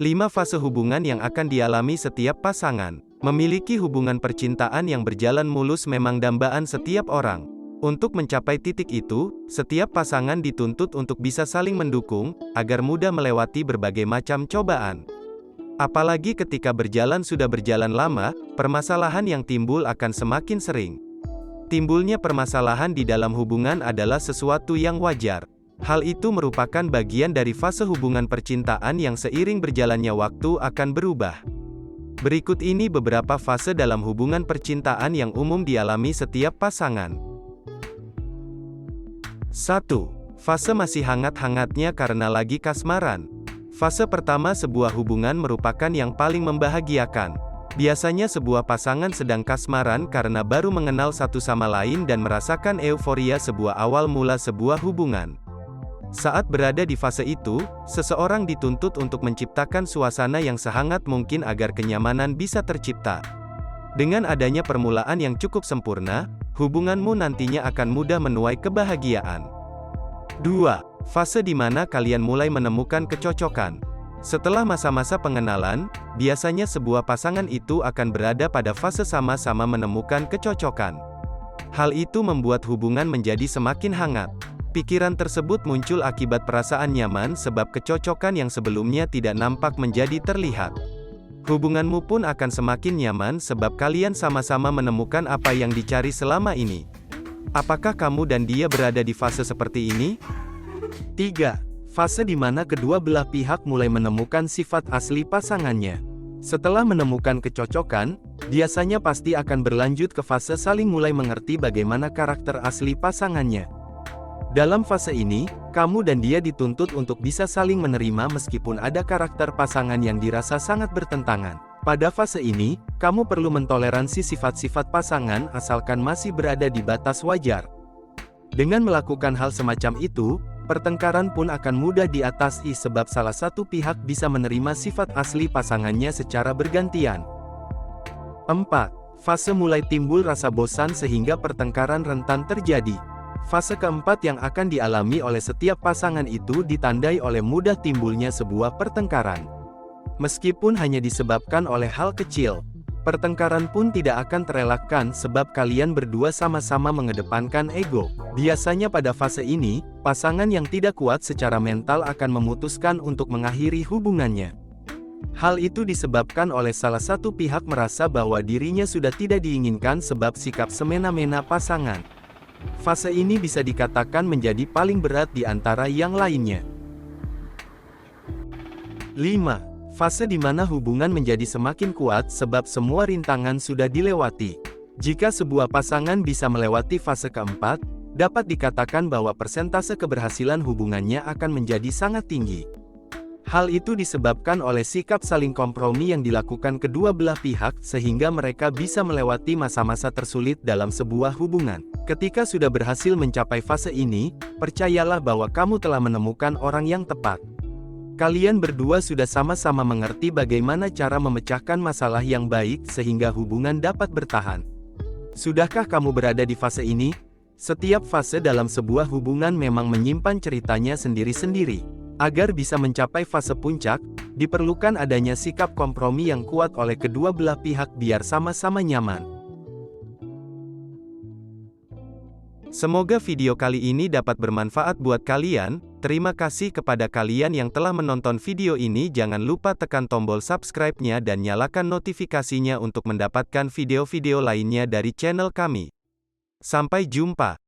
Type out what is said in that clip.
5 fase hubungan yang akan dialami setiap pasangan. Memiliki hubungan percintaan yang berjalan mulus memang dambaan setiap orang. Untuk mencapai titik itu, setiap pasangan dituntut untuk bisa saling mendukung, agar mudah melewati berbagai macam cobaan. Apalagi ketika sudah berjalan lama, permasalahan yang timbul akan semakin sering. Timbulnya permasalahan di dalam hubungan adalah sesuatu yang wajar. Hal itu merupakan bagian dari fase hubungan percintaan yang seiring berjalannya waktu akan berubah. Berikut ini beberapa fase dalam hubungan percintaan yang umum dialami setiap pasangan. 1. Fase masih hangat-hangatnya karena lagi kasmaran. Fase pertama sebuah hubungan merupakan yang paling membahagiakan. Biasanya sebuah pasangan sedang kasmaran karena baru mengenal satu sama lain dan merasakan euforia sebuah awal mula sebuah hubungan. Saat berada di fase itu, seseorang dituntut untuk menciptakan suasana yang sehangat mungkin agar kenyamanan bisa tercipta. Dengan adanya permulaan yang cukup sempurna, hubunganmu nantinya akan mudah menuai kebahagiaan. 2. Fase di mana kalian mulai menemukan kecocokan. Setelah masa-masa pengenalan, biasanya sebuah pasangan itu akan berada pada fase sama-sama menemukan kecocokan. Hal itu membuat hubungan menjadi semakin hangat. Pikiran tersebut muncul akibat perasaan nyaman sebab kecocokan yang sebelumnya tidak nampak menjadi terlihat. Hubunganmu pun akan semakin nyaman sebab kalian sama-sama menemukan apa yang dicari selama ini. Apakah kamu dan dia berada di fase seperti ini? 3. Fase di mana kedua belah pihak mulai menemukan sifat asli pasangannya. Setelah menemukan kecocokan, biasanya pasti akan berlanjut ke fase saling mulai mengerti bagaimana karakter asli pasangannya. Dalam fase ini, kamu dan dia dituntut untuk bisa saling menerima meskipun ada karakter pasangan yang dirasa sangat bertentangan. Pada fase ini, kamu perlu mentoleransi sifat-sifat pasangan asalkan masih berada di batas wajar. Dengan melakukan hal semacam itu, pertengkaran pun akan mudah diatasi sebab salah satu pihak bisa menerima sifat asli pasangannya secara bergantian. 4. Fase mulai timbul rasa bosan sehingga pertengkaran rentan terjadi. Fase keempat yang akan dialami oleh setiap pasangan itu ditandai oleh mudah timbulnya sebuah pertengkaran. Meskipun hanya disebabkan oleh hal kecil, pertengkaran pun tidak akan terelakkan sebab kalian berdua sama-sama mengedepankan ego. Biasanya pada fase ini, pasangan yang tidak kuat secara mental akan memutuskan untuk mengakhiri hubungannya. Hal itu disebabkan oleh salah satu pihak merasa bahwa dirinya sudah tidak diinginkan sebab sikap semena-mena pasangan. Fase ini bisa dikatakan menjadi paling berat di antara yang lainnya. 5. Fase di mana hubungan menjadi semakin kuat sebab semua rintangan sudah dilewati. Jika sebuah pasangan bisa melewati fase keempat, dapat dikatakan bahwa persentase keberhasilan hubungannya akan menjadi sangat tinggi. Hal itu disebabkan oleh sikap saling kompromi yang dilakukan kedua belah pihak sehingga mereka bisa melewati masa-masa tersulit dalam sebuah hubungan. Ketika sudah berhasil mencapai fase ini, percayalah bahwa kamu telah menemukan orang yang tepat. Kalian berdua sudah sama-sama mengerti bagaimana cara memecahkan masalah yang baik sehingga hubungan dapat bertahan. Sudahkah kamu berada di fase ini? Setiap fase dalam sebuah hubungan memang menyimpan ceritanya sendiri-sendiri. Agar bisa mencapai fase puncak, diperlukan adanya sikap kompromi yang kuat oleh kedua belah pihak biar sama-sama nyaman. Semoga video kali ini dapat bermanfaat buat kalian. Terima kasih kepada kalian yang telah menonton video ini. Jangan lupa tekan tombol subscribe-nya dan nyalakan notifikasinya untuk mendapatkan video-video lainnya dari channel kami. Sampai jumpa.